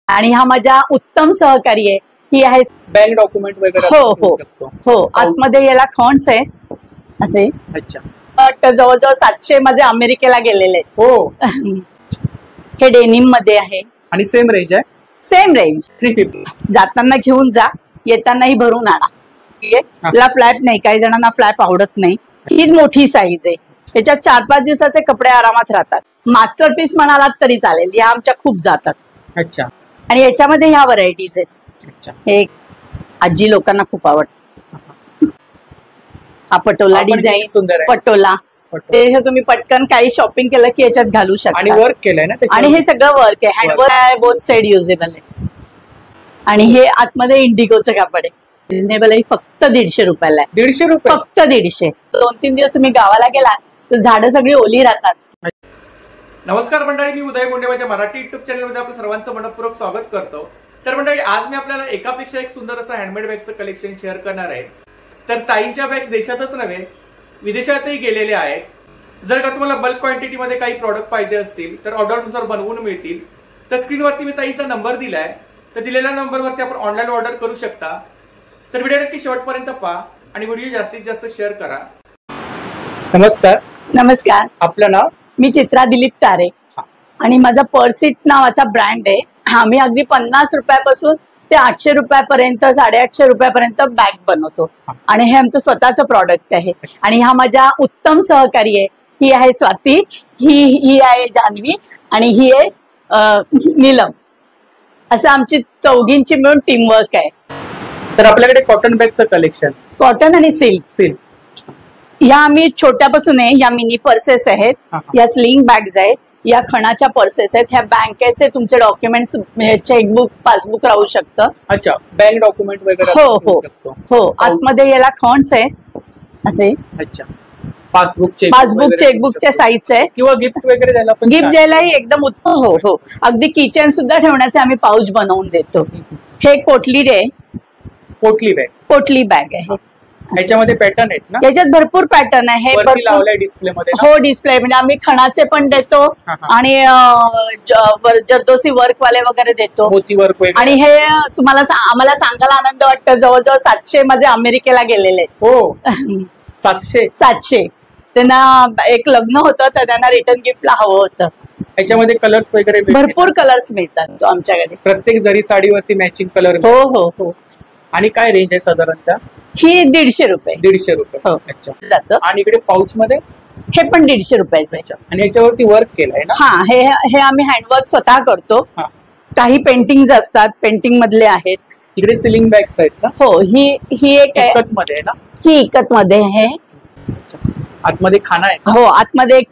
आणि हा माझा उत्तम सहकारी आहे. ही आहे बँक डॉक्युमेंट वगैरे हो आपण हो घेऊ शकतो. हो. आतमध्ये याला खॉन्स आहे असे. अच्छा. तर जवळजवळ 700 माझे अमेरिकेला गेलेले आहेत. हो. हे डेनिम मध्ये आहे आणि सेम रेंज आहे. Same range 350. जाताना घेऊन जा, येतानाही भरून आणा. याला फ्लॅप नाही, काही जणांना फ्लॅप आवडत नाही. ही मोठी साईज आहे. याच्यात 4-5 दिवसाचे कपडे आरामात राहतात. मास्टरपीस म्हणालात तरी चालेल, या आमच्या खूप जातात. अच्छा. आणि याच्यामध्ये ह्या व्हरायटीज आहेत. अच्छा. हे आजी लोकांना खूप आवडतं. हा पटोला डिझाईन, सुंदर आहे. पटोला ते तुम्ही पटकन काही शॉपिंग केलं की याच्यात घालू शकता. आणि वर्क केलंय ना आणि हे सगळं वर्क आहे, हँडवर्क आहे, बोथ साइड युजेबल आहे. आणि हे आतमध्ये इंडिगोचं कापड आहे. रिजनेबल आहे, फक्त 150 रुपयाला आहे. 150 रुपये फक्त 150. 2-3 दिवस तुम्ही गावाला गेला तर झाडं सगळी ओली राहतात. नमस्कार मंडळी, मी उदय मुंडे माझ्या मराठी युट्यूब चॅनलमध्ये आपलं सर्वांचं मनपूर्वक स्वागत करतो. तर मंडळी, आज मी आपल्याला एकापेक्षा एक सुंदर असं हँडमेड बॅगचं कलेक्शन शेअर करणार आहे. तर ताईंच्या बॅग देशातच नव्हे विदेशातही गेलेले आहेत. जर का तुम्हाला बल्क क्वांटिटीमध्ये काही प्रॉडक्ट पाहिजे असतील तर ऑर्डरनुसार बनवून मिळतील. तर स्क्रीनवरती मी ताईचा नंबर दिलाय, तर दिलेल्या नंबरवरती आपण ऑनलाईन ऑर्डर करू शकता. तर व्हिडिओ नक्की शेवटपर्यंत पहा आणि व्हिडिओ जास्तीत जास्त शेअर करा. नमस्कार. नमस्कार. आपलं नाव? मी चित्रा दिलीप तारे आणि माझा पर्सिट नावाचा ब्रँड आहे. आम्ही अगदी 50 रुपयापासून ते 800 रुपयापर्यंत, 850 रुपयापर्यंत बॅग बनवतो. आणि हे आमचं स्वतःचं प्रॉडक्ट आहे. आणि हा माझा उत्तम सहकारी आहे. ही आहे स्वाती, ही आहे जान्हवी आणि ही आहे नीलम. असं आमची चौघींची मिळून टीमवर्क आहे. तर आपल्याकडे कॉटन बॅगचं कलेक्शन, कॉटन आणि सिल्क. या आम्ही छोट्यापासून आहे. या मिनी पर्सेस आहेत, या स्लिंग बॅग्स आहेत, या खणाच्या पर्सेस आहेत. ह्या बँकेचे तुमचे डॉक्युमेंट्स, चेकबुक, पासबुक राहू शकतं. अच्छा. बँक डॉक्युमेंट वगैरे हो हो हो. आतमध्ये याला खॉन्स आहे असे. अच्छा. पासबुक, चेकबुकच्या साईजचे आहे. किंवा गिफ्ट वगैरे द्यायला, गिफ्ट द्यायलाही एकदम उत्तम. हो हो. अगदी किचन सुद्धा ठेवण्याचे आम्ही पाऊच बनवून देतो. हे पोटली आहे. पोटली बॅग आहे. याच्यामध्ये पॅटर्न आहेत ना? याच्यात भरपूर पॅटर्न आहे. डिस्प्ले मध्ये. हो, डिस्प्ले म्हणजे आम्ही खणाचे पण देतो आणि जरदोसी वर्क वाले वगैरे देतो. मोती वर्क. आणि हे तुम्हाला आम्हाला सांगायला आनंद वाटतं, जवळजवळ 700 माझे अमेरिकेला गेलेले. हो. 700. त्यांना एक लग्न होतं तर त्यांना रिटर्न गिफ्टला हवं होतं. याच्यामध्ये कलर्स वगैरे भरपूर कलर्स मिळतात आमच्याकडे. प्रत्येक जरी साडीवरती मॅचिंग कलर. हो हो हो. आणि काय रेंज आहे साधारणतः? ही 150 रुपये. 150 रुपये. हो. अच्छा. जातं. आणि इकडे पाऊच मध्ये हे पण 150 रुपयाचं आहे. आणि याच्यावरती वर्क केलंय ना? हा. हे आम्ही हँडवर्क स्वतः करतो. काही पेंटिंग असतात, पेंटिंग मधले आहेत. इकडे सिलिंग बॅग्स आहेत ना? हो. ही एक इकत मध्ये आहे ना? ही इकत मध्ये आहे. आतमध्ये खाना आहे. हो. आतमध्ये एक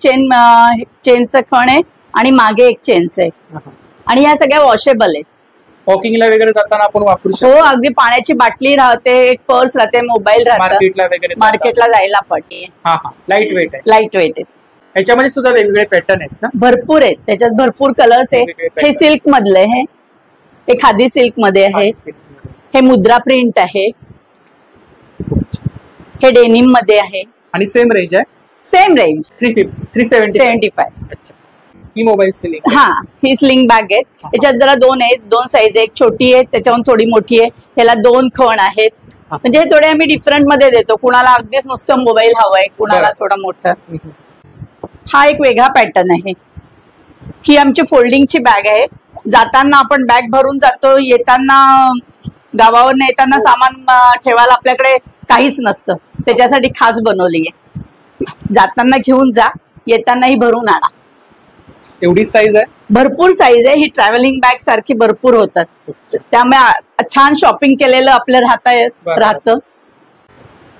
चेनचं खण आहे आणि मागे एक चेनचं आहे. आणि ह्या सगळ्या वॉशेबल आहेत. वॉकिंगला वगैरे जाताना आपण वापरू शकतो. हो. अगदी पाण्याची बाटली राहते, एक पर्स राहते, मोबाईल राहते. मार्केटला जायला पाठी. लाईट वेट आहे. लाईट वेट आहे. याच्यामध्ये सुद्धा वेगवेगळे पॅटर्न आहेत ना? भरपूर आहेत. त्याच्यात भरपूर कलर्स आहे. हे सिल्क मधलं आहे. हे खादी सिल्क मध्ये आहे. हे मुद्रा प्रिंट आहे. हे डेनिम मध्ये आहे. आणि सेम रेंज आहे. Same range 375. अच्छा. ही मोबाईल स्लिंग. ही स्लिंग बॅग आहे. याच्यात जरा दोन आहेत, 2 साईज आहे. एक छोटी आहे, त्याच्याहून थोडी मोठी आहे. ह्याला 2 खण आहेत. म्हणजे हे थोडे आम्ही डिफरंट मध्ये देतो. कुणाला अगदीच नुसतं मोबाईल हवंय, कुणाला थोडं मोठं. हा एक वेगळा पॅटर्न आहे. ही आमची फोल्डिंगची बॅग आहे. जाताना आपण बॅग भरून जातो, येताना गावावर येताना सामान ठेवायला आपल्याकडे काहीच नसतं. त्याच्यासाठी खास बनवली आहे. जाताना घेऊन जा, येतानाही भरून आणा. एवढी साईज आहे? भरपूर साईज आहे. ही ट्रॅव्हलिंग बॅग सारखी भरपूर होतात. त्यामुळे छान शॉपिंग केलेलं आपलं राहतं.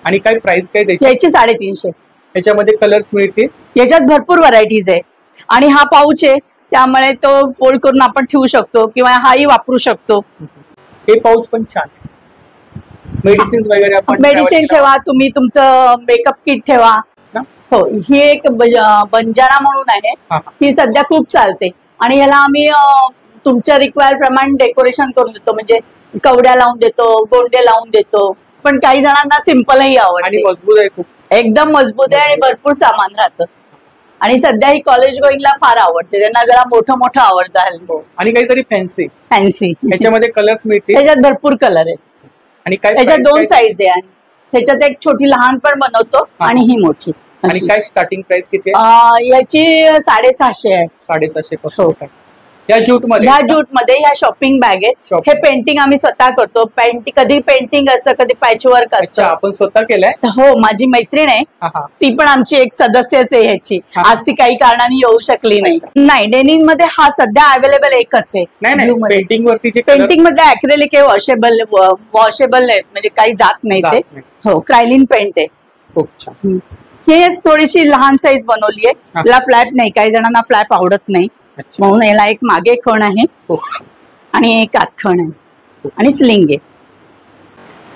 आणि काय प्राइस काय त्याची? याची 350. याच्यामध्ये कलर्स मिळतील. याच्यात भरपूर व्हरायटीज आहे. आणि हा पाऊच आहे, त्यामुळे तो फोल्ड करून आपण ठेवू शकतो किंवा हाही वापरू शकतो. हे पाऊच पण छान आहे. मेडिसिन वगैरे आपण मेडिसिन ठेवा, तुम्ही तुमचं मेकअप किट ठेवा. हो. ही एक बंजारा म्हणून आहे. ही सध्या खूप चालते. आणि याला आम्ही तुमच्या रिक्वायर प्रमाणे डेकोरेशन करून देतो. म्हणजे कवड्या लावून देतो, गोंडे लावून देतो. पण काही जणांना सिंपलही आवडते. आणि मजबूत आहे खूप. एकदम मजबूत आहे आणि भरपूर सामान राहतं. आणि सध्या ही कॉलेज गोईंगला फार आवडते, त्यांना जरा मोठं मोठं आवडतं हल्ली. आणि काहीतरी फॅन्सी फॅन्सी याच्यामध्ये कलर्स मिळतील. त्याच्यात भरपूर कलर आहेत आणि काय त्याच्यात दोन साईज आहे. आणि त्याच्यात एक छोटी लहान पण बनवतो आणि ही मोठी. आणि काय स्टार्टिंग प्राइस किती आहे? याची 650 आहे. 650 पासून. या ज्यूट मध्ये ह्या शॉपिंग बॅग आहेत. हे पेंटिंग आम्ही स्वतः करतो. कधी पेंटिंग असतं, कधी पॅचवर्क असतं. आपण स्वतः केलंय? हो, माझी मैत्रीण आहे, ती पण आमची एक सदस्यच आहे ह्याची. आज ती काही कारणाने येऊ शकली नाही. डेनिम मध्ये हा सध्या अवेलेबल एकच आहे. पेंटिंग वरती पेंटिंग मध्ये अॅक्रेलिक आहे, वॉशेबल आहे, म्हणजे काही जात नाही ते. हो, क्रायलिन पेंट आहे. खूप छान. हे थोडीशी लहान साईज बनवली आहे. याला फ्लॅप नाही, काही जणांना फ्लॅप आवडत नाही, म्हणून याला एक मागे खण आहे आणि एक आत खण आहे आणि स्लिंग आहे.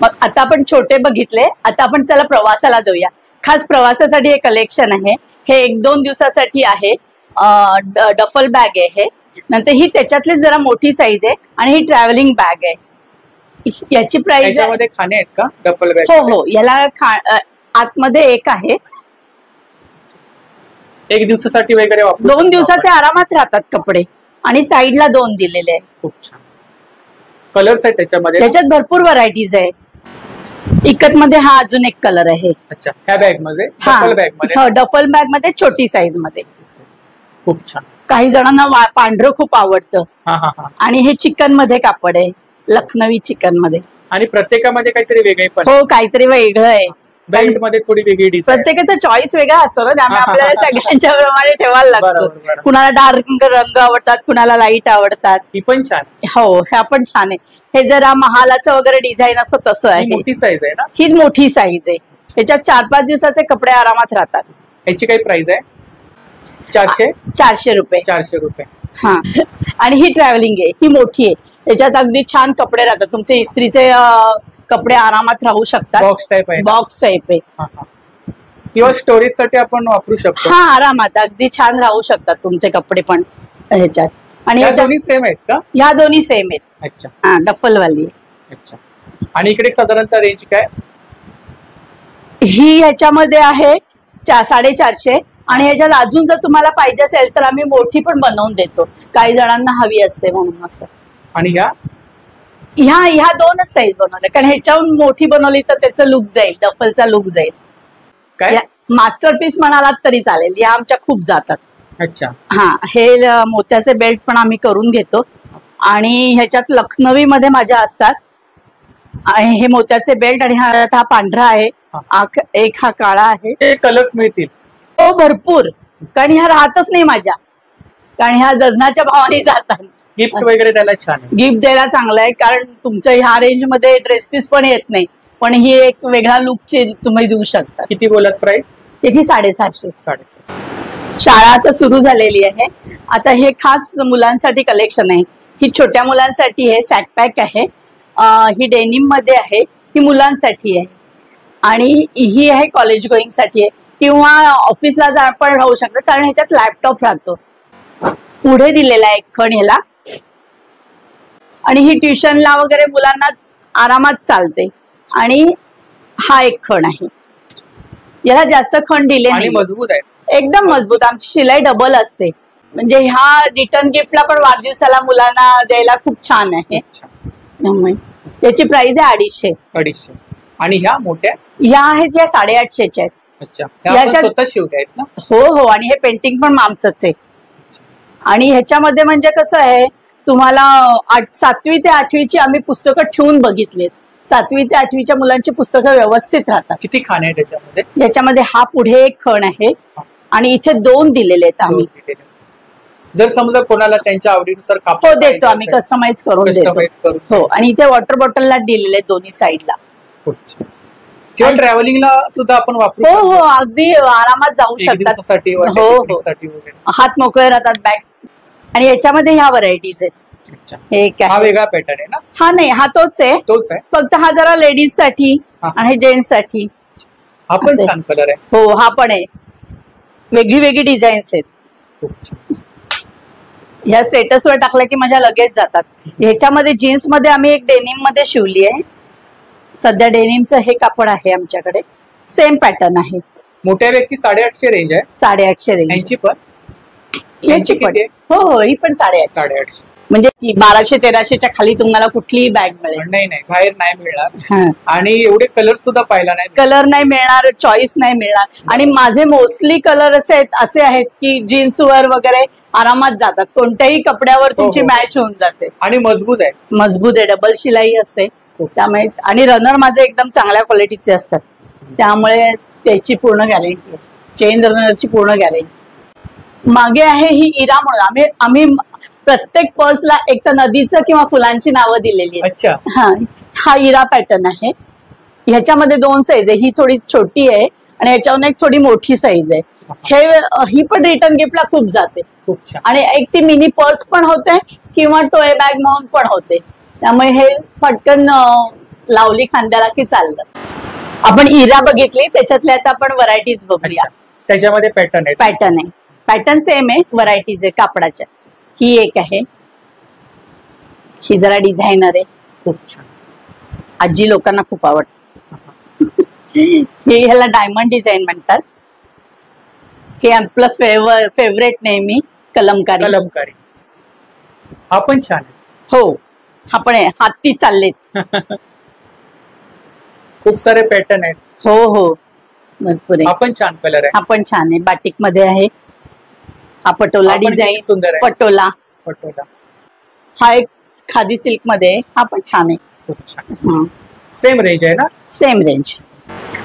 मग आता आपण छोटे बघितले, आता आपण चला प्रवासाला जाऊया. खास प्रवासासाठी हे कलेक्शन आहे. हे 1-2 दिवसासाठी आहे. डफल बॅग आहे हे. नंतर ही त्याच्यातली जरा मोठी साईज आहे आणि ही ट्रॅव्हलिंग बॅग आहे. याची प्राइस खाणे आहेत का डफल बॅग? हो, याला आतमध्ये एक आहे. 1 दिवसासाठी वगैरे 2 दिवसाचे आरामात राहतात कपडे. आणि साईडला 2 दिलेले आहे. खूप छान कलर्स आहेत त्याच्यामध्ये. त्याच्यात भरपूर व्हरायटीज आहे. इकत मध्ये हा अजून एक कलर आहे. अच्छा, ह्या बॅग मध्ये? डफल बॅग मध्ये छोटी साईज मध्ये. खूप छान. काही जणांना पांढरं खूप आवडतं. आणि हे चिकन मध्ये कापड आहे, लखनवी चिकन मध्ये. आणि प्रत्येकामध्ये काहीतरी वेगळे पण? हो, काहीतरी वेगळं आहे. बेल्ट मध्ये थोडी वेगळी डिझाइन. प्रत्येकाचा चॉईस वेगळा असतो ना, त्यामुळे आपल्याला सगळ्यांच्या प्रमाणे ठेवायला लागतं. कुणाला डार्क रंग आवडतात, कुणाला लाईट आवडतात. ही पण छान. हो, ह्या पण छान आहे. हे जरा महालाचं वगैरे डिझाईन असतं तसं आहे. मोठी साईज आहे ना? ही मोठी साईज आहे. त्याच्यात 4-5 दिवसाचे कपडे आरामात राहतात. ह्याची काही प्राइस आहे? 400 रुपये. 400 रुपये. हा. आणि ही ट्रॅव्हलिंग आहे, ही मोठी आहे. त्याच्यात अगदी छान कपडे राहतात. तुमचे इस्त्रीचे कपडे आरामात राहू शकतात. बॉक्स टाइप आहे. बॉक्स टाइप आहे. किंवा स्टोरेज साठी आपण वापरू शकतो. हा, आरामात अगदी छान राहू शकतात तुमचे कपडे पण ह्याच्यात. आणि दोन्ही सेम आहेत का? ह्या दोन्ही सेम आहेत. अच्छा. हा, डफल वाली. अच्छा. आणि इकडे साधारणतः रेंज काय? ही ह्याच्यामध्ये आहे 450. आणि ह्याच्यात अजून जर तुम्हाला पाहिजे असेल तर आम्ही मोठी पण बनवून देतो, काही जणांना हवी असते म्हणून असं. आणि ह्या 2च साईज बनवल्या, कारण ह्याच्याहून मोठी बनवली तर त्याचं लुक जाईल, डफलचा लुक जाईल. काय मास्टरपीस म्हणालात तरी चालेल. या आमच्या खूप जातात. अच्छा. हा, हे मोत्याचे बेल्ट पण आम्ही करून घेतो. आणि ह्याच्यात लखनवी मध्ये माझ्या असतात. आणि हे मोत्याचे बेल्ट. आणि हा पांढरा आहे, एक हा काळा आहे. कलर्स मिळतील? हो, भरपूर. कारण ह्या राहतच नाही माझ्या, कारण ह्या डझनाच्या भावाने जातात. गिफ्ट वगैरे द्यायला छान आहे. गिफ्ट द्यायला चांगलं आहे, कारण तुमच्या ह्या रेंज मध्ये ड्रेस पीस पण येत नाही, पण ही एक वेगळा लुक तुम्ही देऊ शकता. किती बोलत प्राइस? त्याची 750. 750. शाळा आता सुरू झालेली आहे. आता हे खास मुलांसाठी कलेक्शन आहे. ही छोट्या मुलांसाठी आहे, सॅकपॅक आहे. ही डेनिम मध्ये आहे, ही मुलांसाठी आहे. आणि ही आहे कॉलेज गोईंग साठी आहे, किंवा ऑफिसला पण राहू शकतं, कारण ह्याच्यात लॅपटॉप राहतो. पुढे दिलेला आहे एक खण ह्याला. आणि ही ट्युशनला वगैरे मुलांना आरामात चालते. आणि हा एक खण आहे, याला जास्त खण दिले नाही. मजबूत आहे, एकदम मजबूत. आमची शिलाई डबल असते, म्हणजे ह्या रिटर्न गिफ्टला पण वाढदिवसाला मुलांना द्यायला खूप छान आहे. याची प्राइस आहे 250. आणि ह्या मोठ्या ह्या आहेत, या 850 आहेत. अच्छा. स्वतः शिवल्या आहेत ना? हो हो. आणि हे पेंटिंग पण आमचंच आहे. आणि ह्याच्यामध्ये म्हणजे कसं आहे, तुम्हाला 7वी ते 8वीची आम्ही पुस्तकं ठेवून बघितलीत. 7वी ते 8वीच्या मुलांची पुस्तकं व्यवस्थित राहतात. किती खाणे आहे त्याच्यामध्ये? याच्यामध्ये हा पुढे एक खण आहे आणि इथे 2 दिलेले आहेत आम्ही. जर समजा कोणाला त्यांच्या आवडीनुसार हो देतो आम्ही, कस्टमाइज करून देतो. हो. आणि इथे वॉटर बॉटलला दिलेले दोन्ही साईडला. किंवा ट्रॅव्हलिंगला सुद्धा आपण वापरू. हो हो, अगदी आरामात जाऊ शकतात. हो हो, हात मोकळे राहतात बॅग. आणि याच्यामध्ये ह्या व्हरायटीज आहेत. हा वेगळा पॅटर्न आहे ना? हा नाही, हा तोच आहे, फक्त हा जरा लेडीज साठी आणि जेंट्स साठी. हा पण छान कलर आहे. हो, हा पण आहे. वेगळी वेगळी डिझाईन्स आहेत. ह्या स्टेटसवर टाकल्या की माझ्या लगेच जातात. ह्याच्यामध्ये जीन्स मध्ये आम्ही एक डेनिम मध्ये शिवली आहे. सध्या डेनिमचं हे कापड आहे आमच्याकडे. सेम पॅटर्न आहे. मोठ्या बॅगची 850 रेंज आहे. 850 रेंज. यांची पण याची पण हो ही पण 850. म्हणजे 1200-1300च्या खाली तुम्हाला कुठलीही बॅग मिळेल. नाही बाहेर नाही मिळणार. आणि एवढे कलर सुद्धा पाहिला नाही, कलर नाही मिळणार, चॉईस नाही मिळणार. आणि माझे मोस्टली कलर असे आहेत की जीन्सवर वगैरे आरामात जातात, कोणत्याही कपड्यावर तुमची मॅच होऊन जाते. आणि मजबूत आहे, डबल शिलाई असते त्यामुळे. आणि रनर माझे एकदम चांगल्या क्वालिटीचे असतात, त्यामुळे त्याची पूर्ण गॅरंटी आहे. चेन रनरची पूर्ण गॅरंटी. मागे आहे ही इरा म्हणून आम्ही प्रत्येक पर्सला एक तर नदीचं किंवा फुलांची नावं दिलेली आहेत. हा इरा पॅटर्न आहे. ह्याच्यामध्ये 2 साईज आहे, ही थोडी छोटी आहे आणि ह्याच्यावर एक थोडी मोठी साईज आहे. ही पण रिटर्न गिफ्टला खूप जाते. खूप छान. आणि एक ती मिनी पर्स पण होते किंवा टोय बॅग म्हणून पण होते, त्यामुळे हे पटकन लावली खांद्याला की चालतं. आपण इरा बघितली, त्याच्यातल्या आता आपण व्हरायटीज बघूया. त्याच्यामध्ये पॅटर्न सेम आहे, व्हरायटीज आहे कापडाच्या. ही एक आहे, ही जरा डिझायनर आहे, खूप छान. आजी लोकांना खूप आवडते. ह्याला डायमंड डिझाईन म्हणतात. हे आपलं फेवरेट नेहमी कलमकारी. हा पण छान आहे. हो हा पण आहे, हाती चाललेत. खूप सारे पॅटर्न आहेत. हो भरपूर आहे. हा पण छान कलर आहे. हा पण छान आहे, बाटिक मध्ये आहे. हा पटोला डिझाईन, सुंदर आहे. पटोला. हा एक खादी सिल्क मध्ये, हा पण छान आहे. खूप छान. सेम रेंज आहे ना? Same range.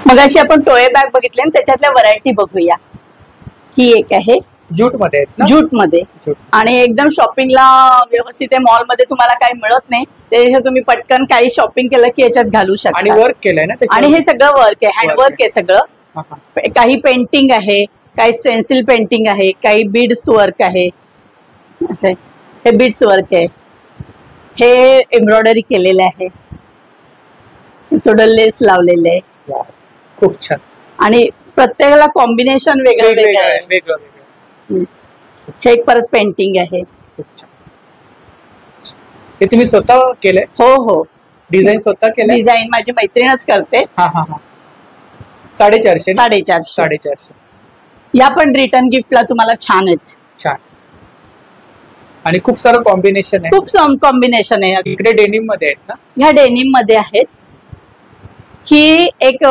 मग अशी आपण टोय बॅग बघितली आणि त्याच्यातल्या व्हरायटी बघूया. ही एक आहे जूट मध्ये. आणि एकदम शॉपिंगला व्यवस्थित आहे. मॉल मध्ये तुम्हाला काही मिळत नाही, त्याच्यात तुम्ही पटकन काही शॉपिंग केलं की याच्यात घालू शकता. आणि वर्क केलंय ना, आणि हे सगळं वर्क आहे, हँडवर्क आहे सगळं. काही पेंटिंग आहे, काही स्टेन्सिल पेंटिंग आहे, काही बीड्स वर्क आहे. असं हे बीड्स वर्क आहे, हे एम्ब्रॉयडरी केलेलं आहे, थोडं लेस लावलेलं आहे. खूप छान. आणि प्रत्येकाला कॉम्बिनेशन वेगळं आहे. हे एक परत पेंटिंग आहे. खूप छान. ते तुम्ही स्वतः केलंय? हो. डिझाईन स्वतः केलंय? डिझाईन माझी मैत्रीणच करते. 450. या पण रिटर्न गिफ्टला तुम्हाला छान आहेत. छान. आणि खूप सारं कॉम्बिनेशन आहे. खूप कॉम्बिनेशन आहे. इकडे डेनिम मध्ये आहेत ना? ह्या डेनिम मध्ये आहेत. ही एक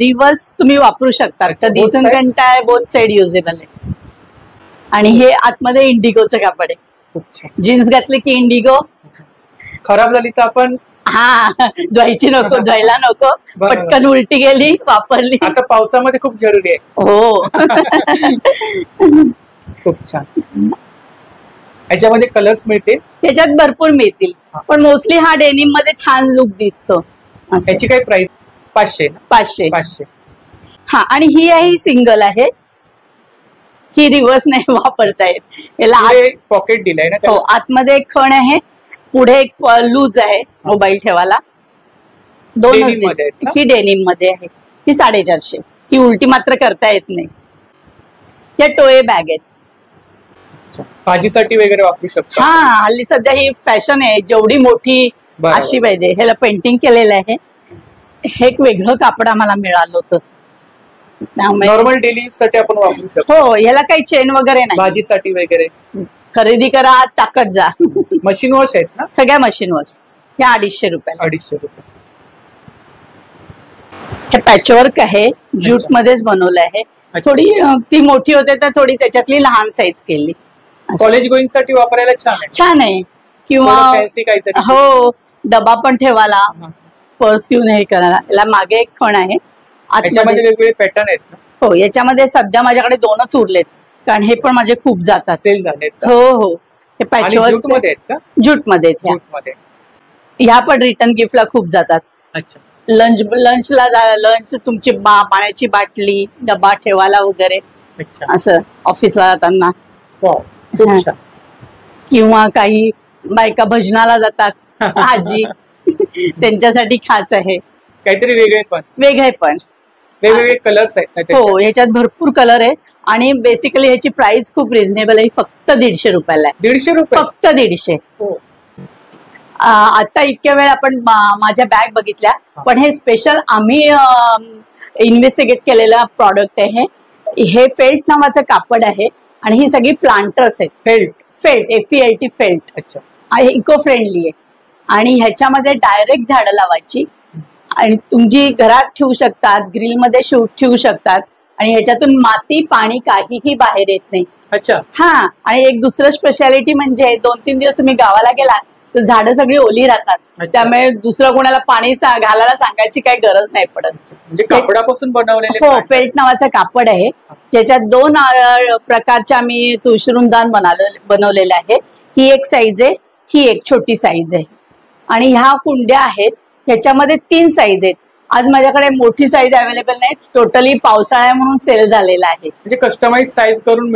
रिव्हर्स तुम्ही वापरू शकता, कधी इथून घंटा बोथ साइड युजेबल आहे. आणि हे आतमध्ये इंडिगोचं कापड आहे. खूप छान. जीन्स घातली की इंडिगो. खराब झाली तर आपण धुवायला नको, पटकन उलटी गेली वापरली. आता पावसामध्ये खूप जरुरी आहे. हो. खूप छान. याच्यामध्ये कलर्स मिळतील? त्याच्यात भरपूर मिळतील, पण मोस्टली हा डेनिम मध्ये छान लुक दिसतो. याची काय प्राइस? 500. हा. आणि ही आहे, सिंगल आहे, ही रिव्हर्स नाही वापरता येत. याला पॉकेट दिलंय ना? हो. आतमध्ये एक खण आहे, पुढे एक लूज आहे मोबाईल ठेवायला. 2 ही डेनिम मध्ये आहे. ही 450. ही उलटी मात्र करता येत नाही. या टोये बॅग आहेत, भाजीसाठी वगैरे वापरू शकतो. हा. हल्ली सध्या ही फॅशन आहे, जेवढी मोठी अशी पाहिजे. ह्याला पेंटिंग केलेलं आहे. हे एक वेगळं कापड आम्हाला मिळालं होतं, नॉर्मल डेली साठी आपण वापरू शकतो. हो. ह्याला काही चेन वगैरे नाही. भाजीसाठी वगैरे खरेदी करा, टाकत जा. मशीन वॉश आहेत ना? सगळ्या मशीन वॉश. हे 250 रुपये. 250 रुपये. हे पॅचवर्क आहे, ज्यूट मध्येच बनवलं आहे. थोडी ती मोठी होते तर थोडी त्याच्यातली लहान साईज केली. कॉलेज गोईंग साठी वापरायला छान आहे. किंवा हो, डबा पण ठेवायला, पर्स घेऊन हे करायला. याला मागे एक खण आहे. याच्यामध्ये वेगवेगळे पॅटर्न आहेत ना? हो. याच्यामध्ये सध्या माझ्याकडे 2च उरलेत, कारण हे पण माझे खूप जातात. सेल झालेत. हो. हे पॅचवर्क ज्यूट मध्ये. ह्या पण रिटर्न गिफ्टला खूप जातात. अच्छा. लंच तुमची पाण्याची बाटली, डबा ठेवायला वगैरे, असं ऑफिसला जाताना. किंवा काही बायका भजनाला जातात, आजी, त्यांच्यासाठी खास आहे. काहीतरी वेगळे पण वेगवेगळे कलर्स आहेत. हो. ह्याच्यात भरपूर कलर आहे. आणि बेसिकली ह्याची प्राइस खूप रिझनेबल आहे, फक्त 150 रुपयाला आहे. 150 रुपये? फक्त 150. आता इतक्या वेळ आपण माझ्या बॅग बघितल्या, पण हे स्पेशल आम्ही इन्व्हेस्टिगेट केलेला प्रॉडक्ट आहे. हे फेल्ट नावाचं कापड आहे आणि ही सगळी प्लांटर्स आहेत. Felt FELT felt. अच्छा. इको फ्रेंडली आहे आणि ह्याच्यामध्ये डायरेक्ट झाडं लावायची आणि तुमची घरात ठेवू शकतात, ग्रिलमध्ये ठेवू शकतात आणि ह्याच्यातून माती पाणी काहीही बाहेर येत नाही. अच्छा. हा, आणि एक दुसरं स्पेशालिटी म्हणजे 2-3 दिवस तुम्ही गावाला गेला तर झाडं सगळी ओली राहतात. त्यामुळे दुसरं कोणाला पाणी घालायला सांगायची काही गरज नाही पडत. म्हणजे कापडापासून बनवलेले. हो, फेल्ट नावाचं कापड आहे ज्याच्यात 2 प्रकारच्या आम्ही तुळशीवृंदावन बनवलेलं आहे. ही एक साईज आहे, ही एक छोटी साईज आहे आणि ह्या कुंड्या आहेत ह्याच्यामध्ये 3 साईज आहेत. आज माझ्याकडे मोठी साईज अवेलेबल नाही, टोटली पावसाळ्या म्हणून सेल झालेला आहे. म्हणजे कस्टमाइज साईज करून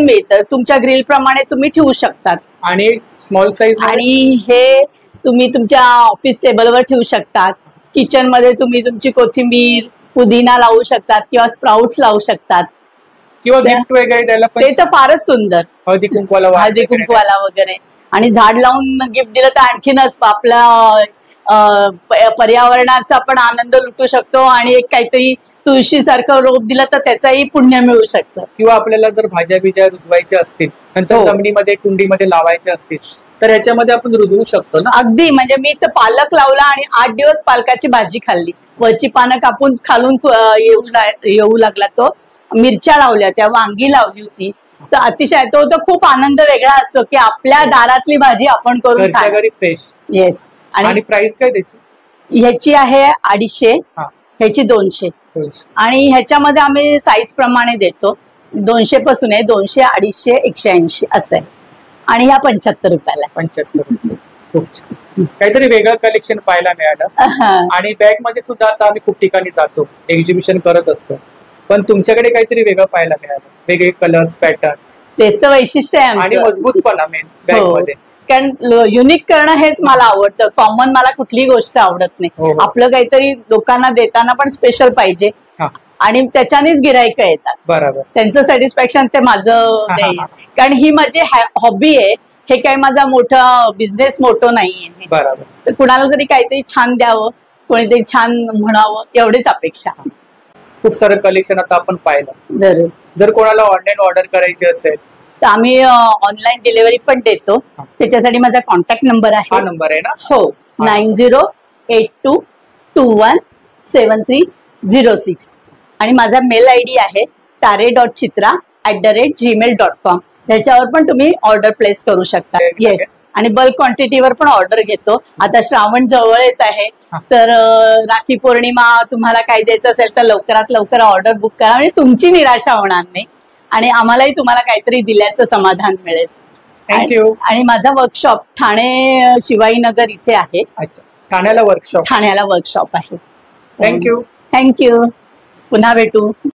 मिळतं. तुमच्या ग्रिल प्रमाणे तुम्ही ठेवू शकतात. आणि स्मॉल साईज आणि हे तुम्ही तुमच्या ऑफिस टेबलवर ठेवू शकतात. किचन मध्ये तुम्ही तुमची कोथिंबीर पुदिना लावू शकतात किंवा स्प्राउट्स लावू शकतात किंवा गिफ्ट वगैरे द्यायला. ते तर फारच सुंदर. हळदी कुंकवाला वगैरे. आणि झाड लावून गिफ्ट दिलं तर आणखीनच आपला पर्यावरणाचा पण आनंद लुटू शकतो आणि एक काहीतरी तुळशी सारखं रोप दिलं तर त्याचाही पुण्य मिळू शकतं. किंवा आपल्याला जर भाज्या बिज्या रुजवायच्या असतील नंतर जमिनीमध्ये कुंडीमध्ये लावायच्या असतील तर ह्याच्यामध्ये आपण रुजवू शकतो ना. अगदी. म्हणजे मी तर पालक लावला आणि 8 दिवस पालकाची भाजी खाल्ली. वरची पानं कापून खालून येऊ लागला तो. मिरच्या लावल्या, त्या वांगी लावली होती. तर अतिशय तो खूप आनंद वेगळा असतो की आपल्या दारातली भाजी आपण करून घरी फ्रेश. येस. आणि प्राइस काय त्याची? ह्याची आहे 250, ह्याची 200 आणि ह्याच्यामध्ये आम्ही साईज प्रमाणे देतो. 200 पासून आहे, 200, 250, 180 असं आहे आणि ह्या 75 रुपयाला. 75. खूप छान. काहीतरी वेगळं कलेक्शन पाहायला मिळालं. आणि बॅग मध्ये सुद्धा आता आम्ही खूप ठिकाणी जातो, एक्झिबिशन करत असतो, पण तुमच्याकडे काहीतरी वेगळं पाहायला मिळालं. वेगळे कलर्स, पॅटर्न. तेच तर वैशिष्ट्य आहे आणि मजबूतपणा मेन बॅग मध्ये. कारण युनिक करणं हेच मला आवडतं. कॉमन मला कुठलीही गोष्ट आवडत नाही. आपलं काहीतरी लोकांना देताना पण स्पेशल पाहिजे आणि त्याच्यानेच गिराईक येतात. बरोबर. त्यांचं सॅटिस्फॅक्शन ते माझं नाही. कारण ही माझी हॉबी आहे. हे काही माझा मोठा बिझनेस मोटो नाहीये. बरोबर. तर कुणाला तरी काहीतरी छान द्यावं, कोणीतरी छान म्हणावं एवढीच अपेक्षा. खूप सारं कलेक्शन आता आपण पाहिलं. जर कोणाला ऑनलाईन ऑर्डर करायची असेल तर आम्ही ऑनलाईन डिलिव्हरी पण देतो. त्याच्यासाठी माझा कॉन्टॅक्ट नंबर आहे. हा नंबर आहे ना? हो, 9082217306 आणि माझा मेल ID आहे tare.chitra@gmail.com. त्याच्यावर पण तुम्ही ऑर्डर प्लेस करू शकता. येस. आणि बल्क क्वांटिटीवर पण ऑर्डर घेतो. आता श्रावण जवळ येत आहे तर राखी पौर्णिमा तुम्हाला काय द्यायचं असेल तर लवकरात लवकर ऑर्डर बुक करा आणि तुमची निराशा होणार नाही आणि आम्हालाही तुम्हाला काहीतरी दिल्याचं समाधान मिळेल. थँक्यू. आणि माझा वर्कशॉप ठाणे शिवाईनगर इथे आहे. ठाण्याला वर्कशॉप आहे. थँक्यू. पुन्हा भेटू.